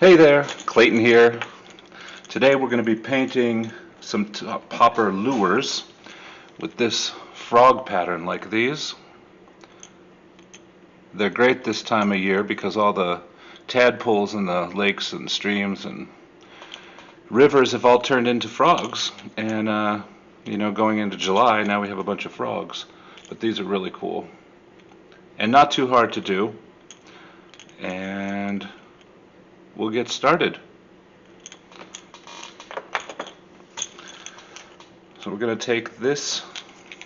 Hey there, Clayton here. Today we're going to be painting some popper lures with this frog pattern like these. They're great this time of year because all the tadpoles in the lakes and streams and rivers have all turned into frogs. And going into July, now we have a bunch of frogs. But these are really cool and not too hard to do. And we'll get started. So we're going to take this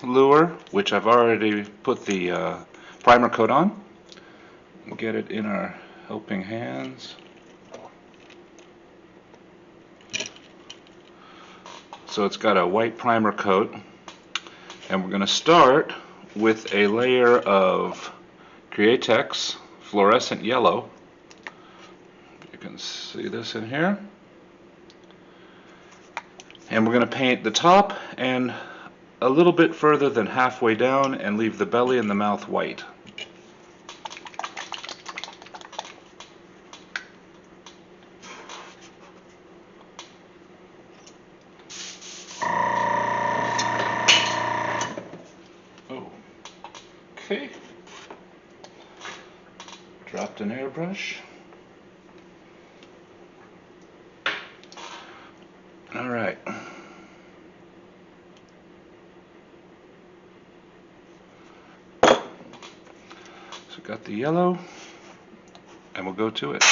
lure, which I've already put the primer coat on, and get it in our helping hands. So it's got a white primer coat, and we're going to start with a layer of Createx fluorescent yellow. You can see this in here. And we're going to paint the top and a little bit further than halfway down and leave the belly and the mouth white. Oh, okay. Dropped an airbrush. All right. So got the yellow, and we'll go to it.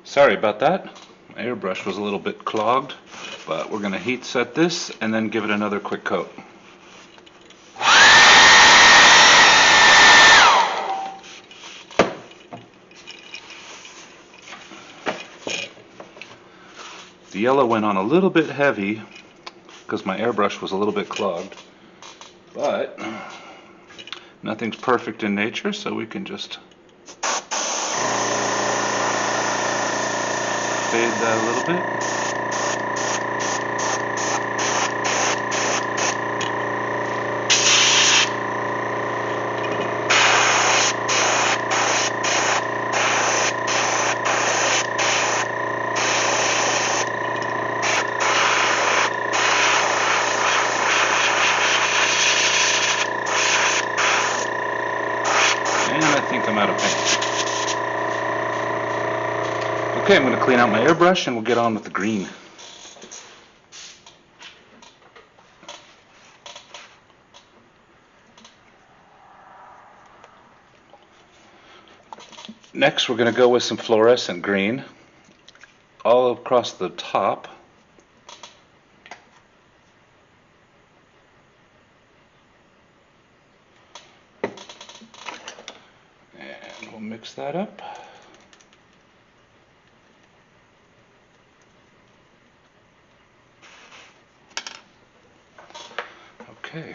Sorry about that. My airbrush was a little bit clogged, but we're going to heat set this and then give it another quick coat. The yellow went on a little bit heavy because my airbrush was a little bit clogged, but nothing's perfect in nature, so we can just fade that a little bit. And I think I'm out of paint. Okay, I'm going to clean out my airbrush and we'll get on with the green. Next, we're going to go with some fluorescent green all across the top. And we'll mix that up. Okay.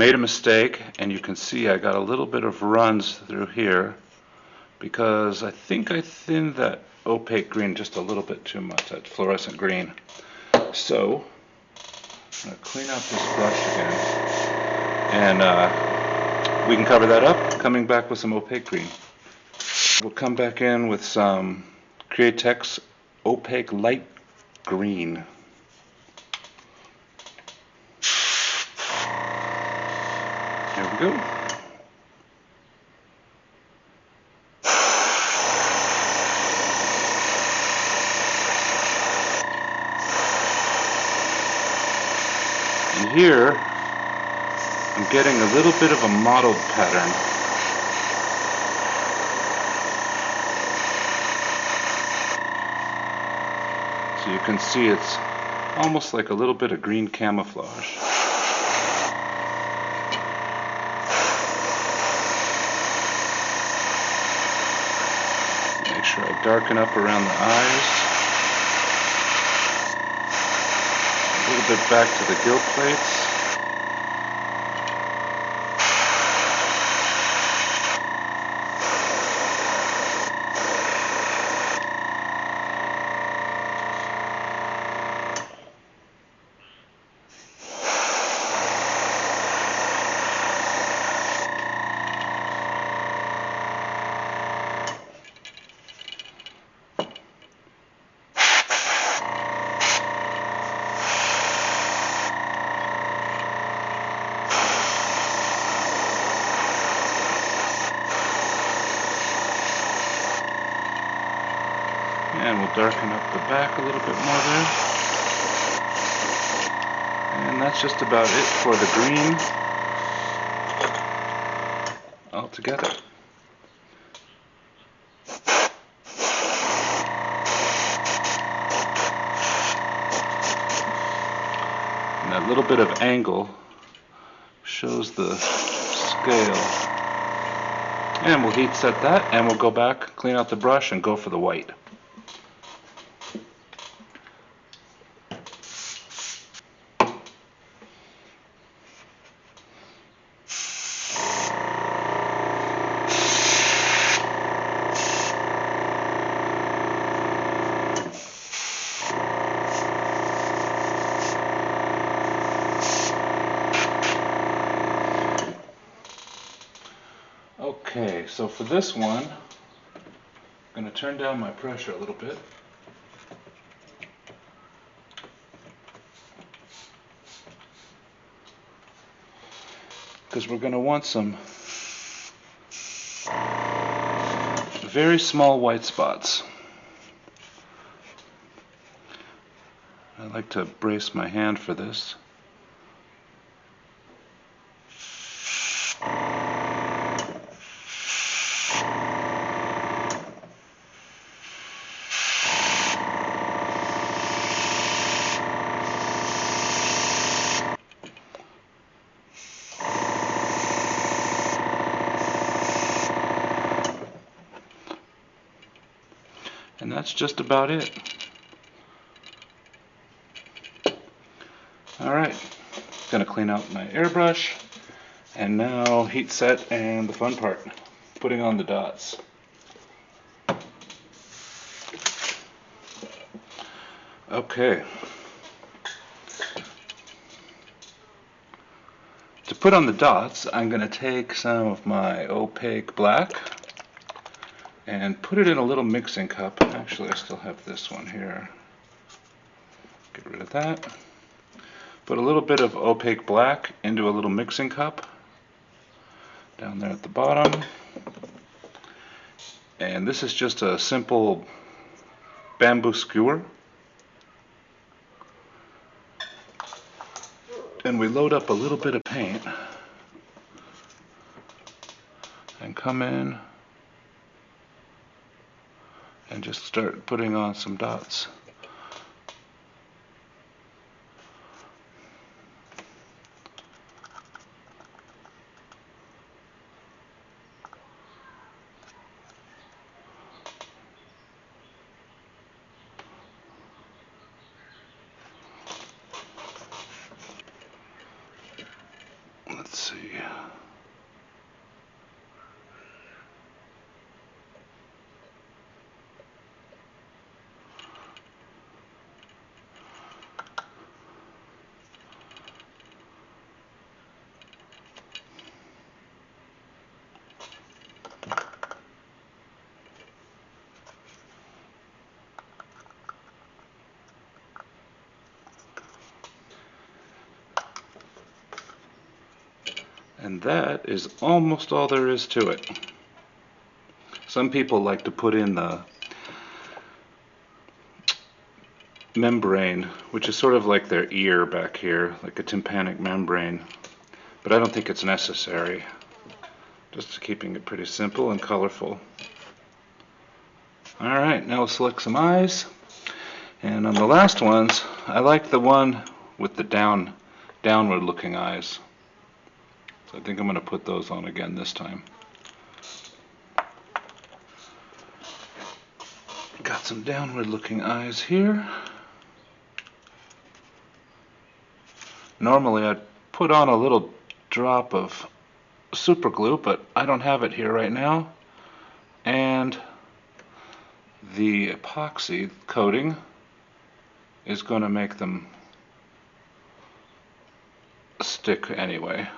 made a mistake, and you can see I got a little bit of runs through here because I think I thinned that opaque green just a little bit too much, that fluorescent green. So I'm going to clean out this brush again, and we can cover that up, coming back with some opaque green. We'll come back in with some Createx opaque light green. Here we go. And here, I'm getting a little bit of a mottled pattern. So you can see it's almost like a little bit of green camouflage. Make sure I darken up around the eyes. A little bit back to the gill plates. And we'll darken up the back a little bit more there. And that's just about it for the green altogether. And that little bit of angle shows the scale. And we'll heat set that, and we'll go back, clean out the brush, and go for the white. Okay, so for this one, I'm going to turn down my pressure a little bit. Because we're going to want some very small white spots. I like to brace my hand for this. And that's just about it. Alright, gonna clean out my airbrush, and now heat set and the fun part, putting on the dots. Okay. To put on the dots, I'm gonna take some of my opaque black and put it in a little mixing cup. Actually, I still have this one here. Get rid of that. Put a little bit of opaque black into a little mixing cup down there at the bottom. And this is just a simple bamboo skewer. And we load up a little bit of paint and come in and just start putting on some dots. Let's see. And that is almost all there is to it. Some people like to put in the membrane, which is sort of like their ear back here, like a tympanic membrane. But I don't think it's necessary. Just keeping it pretty simple and colorful. Alright, now we'll select some eyes. And on the last ones, I like the one with the downward looking eyes. So I think I'm going to put those on again this time. Got some downward looking eyes here. Normally I'd put on a little drop of super glue, but I don't have it here right now. And the epoxy coating is going to make them stick anyway.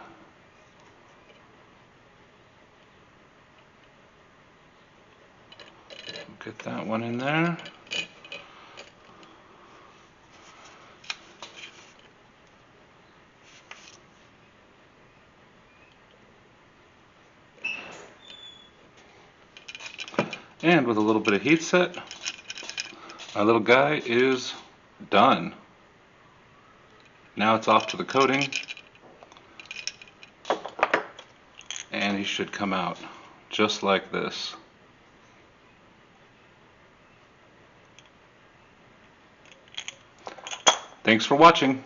Get that one in there. And with a little bit of heat set, our little guy is done. Now it's off to the coating, and he should come out just like this. Thanks for watching.